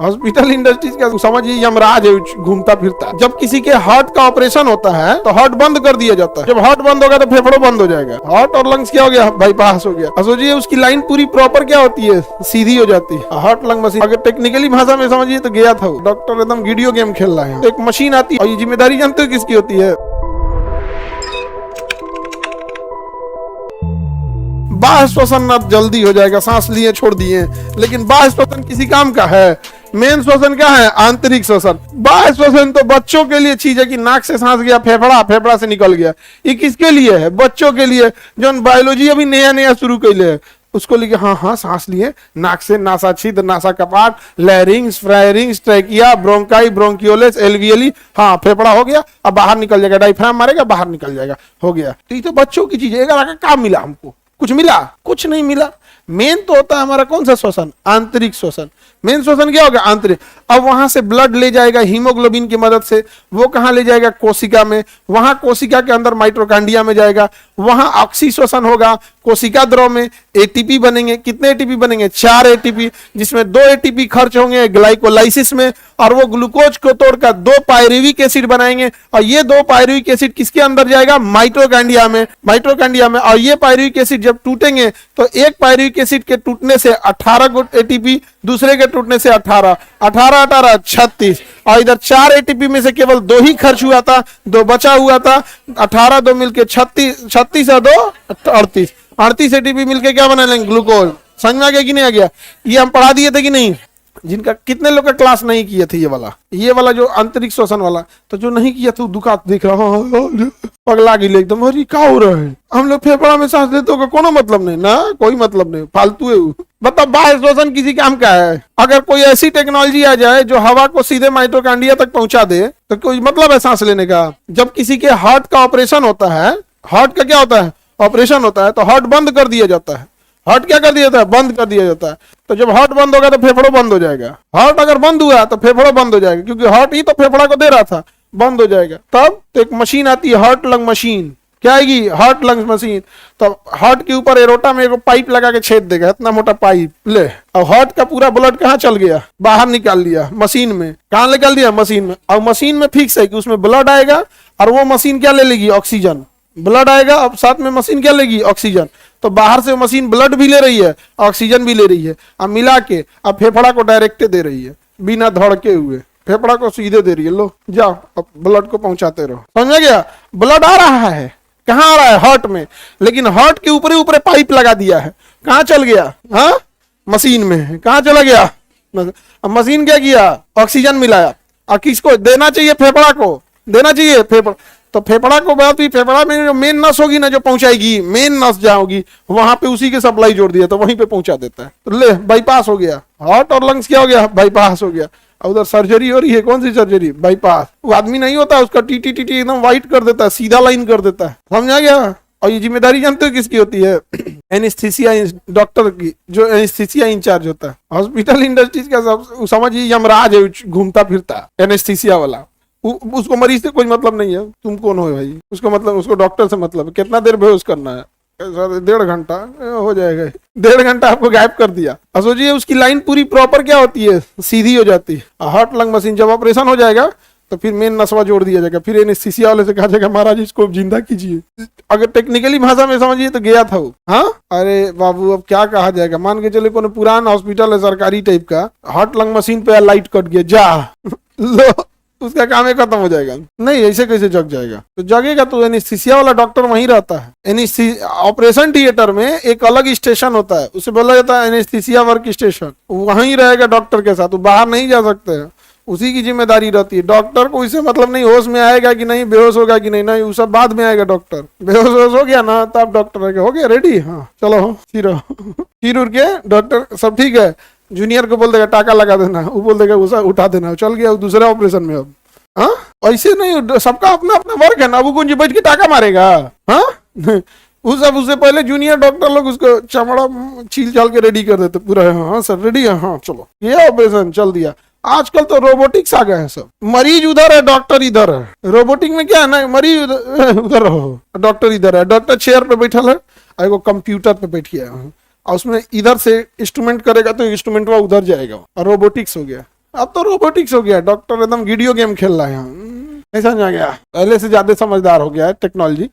Hospital industries का समझिए यमराज है, घूमता फिरता। जब किसी के हार्ट का ऑपरेशन होता है तो हार्ट बंद कर दिया जाता है। जब हार्ट बंद होगा तो फेफड़ों बंद हो जाएगा। हार्ट और लंग्स क्या हो गया, बाईपास हो गया। सोचिए उसकी लाइन पूरी प्रॉपर क्या होती है, सीधी हो जाती है। हार्ट लंग मशीन अगर टेक्निकली भाषा में समझिए तो गया था डॉक्टर एकदम वीडियो गेम खेल रहा है। तो एक मशीन आती है और ये जिम्मेदारी जानते हो किसकी होती है? बाह्य श्वसन अब जल्दी हो जाएगा, सांस लिए छोड़ दिए, लेकिन बाह्य श्वसन किसी काम का है? मेन श्वसन क्या है? आंतरिक श्वसन। बाह्य श्वसन तो बच्चों के लिए चीज है कि नाक से सांस गया, फेफड़ा से निकल गया। ये किसके लिए है? बच्चों के लिए, जो बायोलॉजी अभी नया नया शुरू कैले है उसको लेके हाँ सांस लिए नाक से, नासा छिद्र, नासा कपाट, लैरिंग्स, फ्रायरिंग्स, ट्रैकिया, ब्रोंकाई, ब्रोंकियोलेस, एल्वियली, हाँ फेफड़ा हो गया, अब बाहर निकल जाएगा, डायफ्राम मारेगा बाहर निकल जाएगा, हो गया। तो ये तो बच्चों की चीज है। अगर काम मिला हमको, कुछ मिला? कुछ नहीं मिला। मेन तो होता है हमारा कौन सा श्वसन? आंतरिक श्वसन। मेन श्वसन क्या होगा? आंतरिक। अब वहां से ब्लड ले जाएगा हीमोग्लोबिन की मदद से, वो कहां ले जाएगा? कोशिका में। वहां कोशिका के अंदर माइटोकांड्रिया में जाएगा, वहां ऑक्सी श्वसन होगा। कोशिका द्रव में एटीपी बनेंगे। कितने एटीपी बनेंगे? 4 एटीपी, जिसमें 2 एटीपी खर्च होंगे ग्लाइकोलाइसिस में, और वो ग्लूकोज को तोड़कर 2 पायरुविक एसिड बनाएंगे, और ये 2 पायरुविक एसिड किसके अंदर जाएगा? माइटोकांड्रिया में। और ये पायरुविक एसिड जब टूटेंगे तो एक पायरुविक एसिड के टूटने से 18 एटीपी, दूसरे के टूटने से 18 36, और इधर 4 एटीपी में से केवल 2 ही खर्च हुआ था, 2 बचा हुआ था। 18 2 मिलके 36 और 2 38 एटीपी मिलके क्या बना लेंगे? ग्लूकोज। समझ में आ गया कि नहीं आ गया? ये हम पढ़ा दिए थे कि नहीं? जिनका कितने लोग का क्लास नहीं किए थे ये वाला जो आंतरिक श्वसन वाला, तो जो नहीं किया था दुखा देख रहा पगला गिले एकदम, अरे क्या हो रहा है? हम लोग फेफड़ा में सांस लेते हो, कोनो मतलब नहीं ना, कोई मतलब नहीं, फालतू है वो। मतलब बाह्य श्वसन किसी काम का है? अगर कोई ऐसी टेक्नोलॉजी आ जाए जो हवा को सीधे माइटोकांड्रिया तक पहुंचा दे तो कोई मतलब है सांस लेने का? जब किसी के हार्ट का ऑपरेशन होता है, हार्ट का क्या होता है? ऑपरेशन होता है, तो हार्ट बंद कर दिया जाता है। हार्ट क्या कर दिया जाता है? बंद कर दिया जाता है। तो जब हार्ट बंद होगा तो फेफड़ों बंद हो जाएगा। हार्ट अगर बंद हुआ तो फेफड़ों बंद हो जाएगा, क्योंकि हार्ट ही तो फेफड़ा को दे रहा था, बंद हो जाएगा। तब तो एक मशीन आती है, हार्ट लंग मशीन। क्या आएगी? Heart lung machine. तो हार्ट के ऊपर एरोटा में एक पाइप लगा के छेद देगा, इतना मोटा पाइप ले, और हार्ट का पूरा ब्लड कहाँ चल गया? बाहर निकाल लिया मशीन में। कहाँ निकाल दिया? मशीन में। और मशीन में फिक्स है कि उसमें ब्लड आएगा, और वो मशीन क्या ले लेगी? ऑक्सीजन। ब्लड आएगा, अब साथ में मशीन क्या लेगी? ऑक्सीजन। तो बाहर से मशीन ब्लड भी ले रही है, ऑक्सीजन भी ले रही है, अब मिला के अब फेफड़ा को डायरेक्ट दे रही है, बिना धड़के हुए फेफड़ा को सीधे दे रही है। लो जाओ, अब ब्लड को पहुंचाते रहो। समझ गया? ब्लड आ रहा है, कहाँ आ रहा है? हार्ट में। लेकिन हार्ट के ऊपर ऊपर पाइप लगा दिया है, कहाँ चल गया? हाँ, मशीन में। कहाँ चला गया? अब मशीन क्या किया? ऑक्सीजन मिलाया। और किसको देना चाहिए? फेफड़ा को देना चाहिए। फेफड़ा, तो फेफड़ा को बात हुई, फेफड़ा में जो मेन नस होगी ना, जो पहुंचाएगी, मेन नस जहां होगी वहां पे उसी के सप्लाई जोड़ दिया तो वहीं पे पहुंचा देता है। तो ले बाईपास हो गया। हार्ट और लंग्स क्या हो गया? बाईपास हो गया। उधर सर्जरी हो रही है, कौन सी सर्जरी? बाईपास। वो आदमी नहीं होता, उसका टीटी एकदम व्हाइट कर देता है, सीधा लाइन कर देता है। समझ आ गया? और ये जिम्मेदारी जानते हो किसकी होती है? एनेस्थीसिया डॉक्टर की, जो एनेस्थीसिया इंचार्ज होता है। हॉस्पिटल इंडस्ट्रीज का सब समझिए यमराज है, घूमता फिरता एनेस्थीसिया वाला। उसको मरीज से कोई मतलब नहीं है। तुम कौन हो भाई? उसको मतलब, उसको डॉक्टर से मतलब है। कितना देर बेहोश करना है? 1.5 घंटा हो जाएगा। 1.5 घंटा आपको गायब कर दिया। अब सोचिए उसकी लाइन पूरी प्रॉपर क्या होती है? सीधी हो जाती है। हार्ट लंग मशीन जब ऑपरेशन हो जाएगा तो फिर मेन नसवा जोड़ दिया जाएगा, फिर एनेस्थीसिया वाले से कहा जाएगा महाराज इसको जिंदा कीजिए। अगर टेक्निकली भाषा में समझिए तो गया था वो। हाँ, अरे बाबू अब क्या कहा जाएगा? मान के चले कोनो पुराना हॉस्पिटल है सरकारी टाइप का, हार्ट लंग मशीन पे लाइट कट गया, जा लो, उसका काम ही खत्म हो जाएगा। नहीं, ऐसे कैसे जग जाएगा? तो जगेगा तो एनेस्थीसिया वाला डॉक्टर वहीं रहता है। ऑपरेशन थिएटर में एक अलग स्टेशन होता है, उसे बोला जाता है एनेस्थीसिया वर्क स्टेशन। वहीं रहेगा डॉक्टर के साथ, वो बाहर नहीं जा सकते हैं, उसी की जिम्मेदारी रहती है। डॉक्टर को इससे मतलब नहीं होश में आएगा कि नहीं, बेहोश होगा कि नहीं, नहीं वो सब बाद में आएगा। डॉक्टर बेहोश हो गया ना तब डॉक्टर हो गया रेडी। हाँ चलो फिर उड़ के डॉक्टर सब ठीक है, जूनियर को बोल देगा टाका लगा देना, वो बोल देगा उसे उठा देना, चल गया दूसरे ऑपरेशन में। अब हाँ ऐसे नहीं, सबका अपना अपना वर्क है ना। वो कौन बैठ के टाका मारेगा? हाँ उससे पहले जूनियर डॉक्टर लोग उसको चमड़ा छील छाल के रेडी कर देते पूरा। हाँ सर रेडी है, हाँ चलो ये ऑपरेशन चल दिया। आजकल तो रोबोटिक्स आ गए हैं सब। मरीज उधर है, डॉक्टर इधर है। रोबोटिक में क्या है ना, मरीज उधर हो, डॉक्टर इधर है। डॉक्टर चेयर पे बैठा है, वो कंप्यूटर पे बैठ गया है, और उसमें इधर से इंस्ट्रूमेंट करेगा तो इंस्ट्रूमेंट उधर जाएगा, और रोबोटिक्स हो गया। अब तो रोबोटिक्स हो गया, डॉक्टर एकदम वीडियो गेम खेल रहा है यहाँ। नहीं समझ आ गया, पहले से ज्यादा समझदार हो गया है टेक्नोलॉजी।